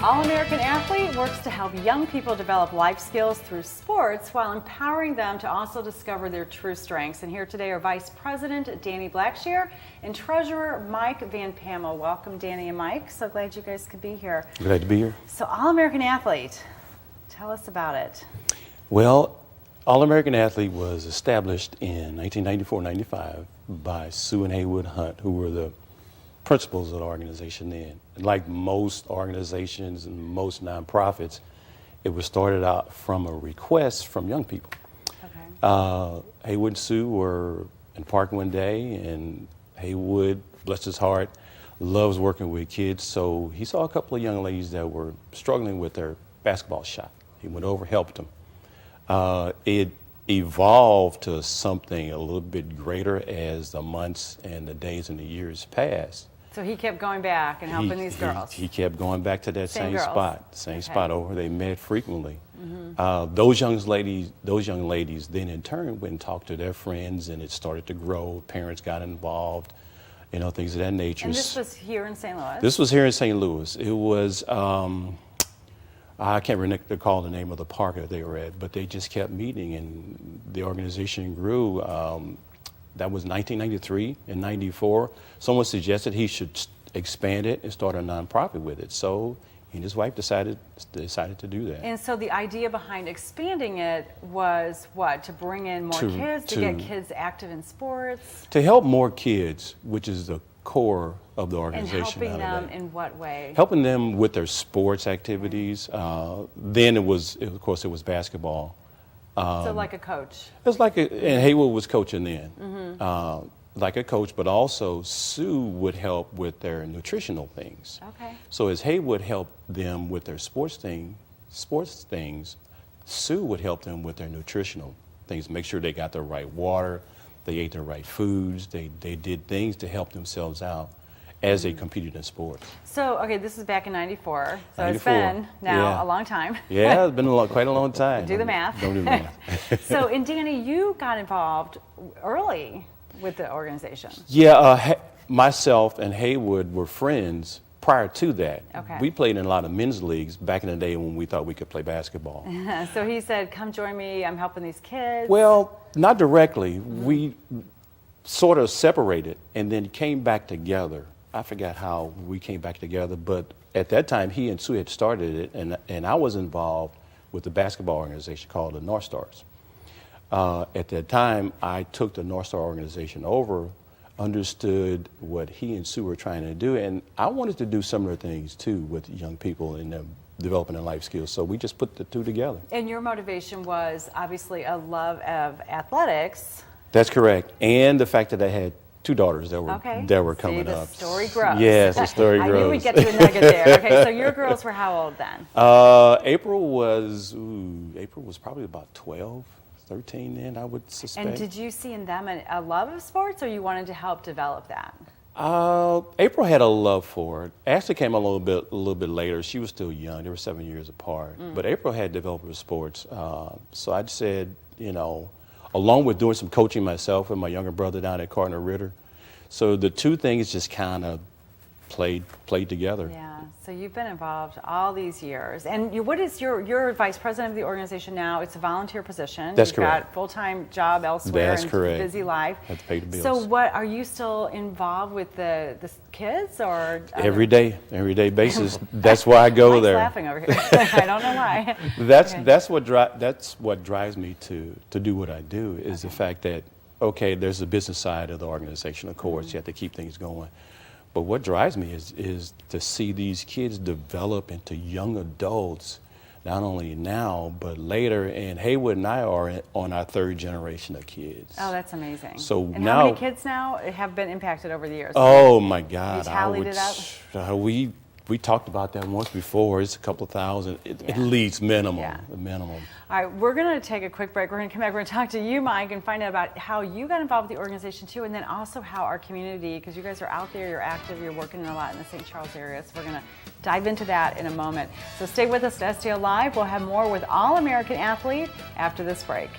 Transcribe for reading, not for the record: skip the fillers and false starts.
All-American Athlete works to help young people develop life skills through sports while empowering them to also discover their true strengths. And here today are Vice President Danny Blackshear and Treasurer Mike Van Pamel. Welcome, Danny and Mike. So glad you guys could be here. Glad to be here. So All-American Athlete, tell us about it. Well, All-American Athlete was established in 1994-95 by Sue and Haywood Hunt, who were the principals of the organization then. Like most organizations and most nonprofits, it was started out from a request from young people. Okay. Haywood and Sue were in the park one day, and Haywood, bless his heart, loves working with kids, so he saw a couple of young ladies that were struggling with their basketball shot. He went over, helped them. It evolved to something a little bit greater as the months and the days and the years passed. So he kept going back and helping these girls. He kept going back to that same spot, spot over. They met frequently. Mm-hmm. Those young ladies then in turn went and talked to their friends, and it started to grow. Parents got involved, you know, things of that nature. And this was here in St. Louis? This was here in St. Louis. It was, I can't recall the name of the park that they were at, but they just kept meeting, and the organization grew. That was 1993 and 94. Someone suggested he should expand it and start a nonprofit with it. So he and his wife decided to do that. And so the idea behind expanding it was what? To bring in more kids, to get kids active in sports? To help more kids, which is the core of the organization. And helping them in what way? Helping them with their sports activities. Then of course, it was basketball. So like a coach? It was like, and Haywood was coaching then, like a coach, but also Sue would help with their nutritional things. Okay. So as Haywood helped them with their sports things, Sue would help them with their nutritional things, make sure they got the right water, they ate the right foods, they did things to help themselves out as they competed in sports. So, okay, this is back in 94. So 94. It's been now a long time. Yeah, it's been quite a long time. Do the math. Don't do the math. So, and Danny, you got involved early with the organization. Yeah, myself and Haywood were friends prior to that. Okay. We played in a lot of men's leagues back in the day when we thought we could play basketball. So he said, come join me, I'm helping these kids. Well, not directly. We sort of separated and then came back together. I forgot how we came back together, but at that time, he and Sue had started it, and I was involved with the basketball organization called the North Stars. At that time, I took the North Star organization over, understood what he and Sue were trying to do, and I wanted to do similar things too with young people and them developing their life skills, so we just put the two together. And your motivation was obviously a love of athletics. That's correct, and the fact that I had two daughters that were coming up. The story grows. Yes, the story grows. I knew we'd get to a nugget there. Okay, so your girls were how old then? April was probably about 12, 13 then, I would suspect. And did you see in them a love of sports, or you wanted to help develop that? April had a love for it. Ashley came a little bit later. She was still young. They were 7 years apart. But April had developed her sports. So I said, you know, along with doing some coaching myself with my younger brother down at Cardinal Ritter. So the two things just kind of played together. Yeah, so you've been involved all these years. And what is you're vice president of the organization now. It's a volunteer position. That's You've correct. got full-time job elsewhere. That's correct. Busy life. Have to pay the bills. So what, are you still involved with the kids or? Every day basis. That's why I go Mike's there. Laughing over here. I don't know why. That's what drives me to do what I do is the fact that, okay, there's the business side of the organization, of course, you have to keep things going. But what drives me is to see these kids develop into young adults, not only now, but later. And Haywood and I are on our third generation of kids. Oh, that's amazing. So and now, how many kids now have been impacted over the years? Oh my God. You tallied it up? We talked about that once before. It's a couple of thousand, at least minimum. Yeah. Minimum. All right, we're going to take a quick break. We're going to come back. We're going to talk to you, Mike, and find out about how you got involved with the organization too, and then also how our community, because you guys are out there, you're active, you're working a lot in the St. Charles area. So we're going to dive into that in a moment. So stay with us at STL Live. We'll have more with All-American Athlete after this break.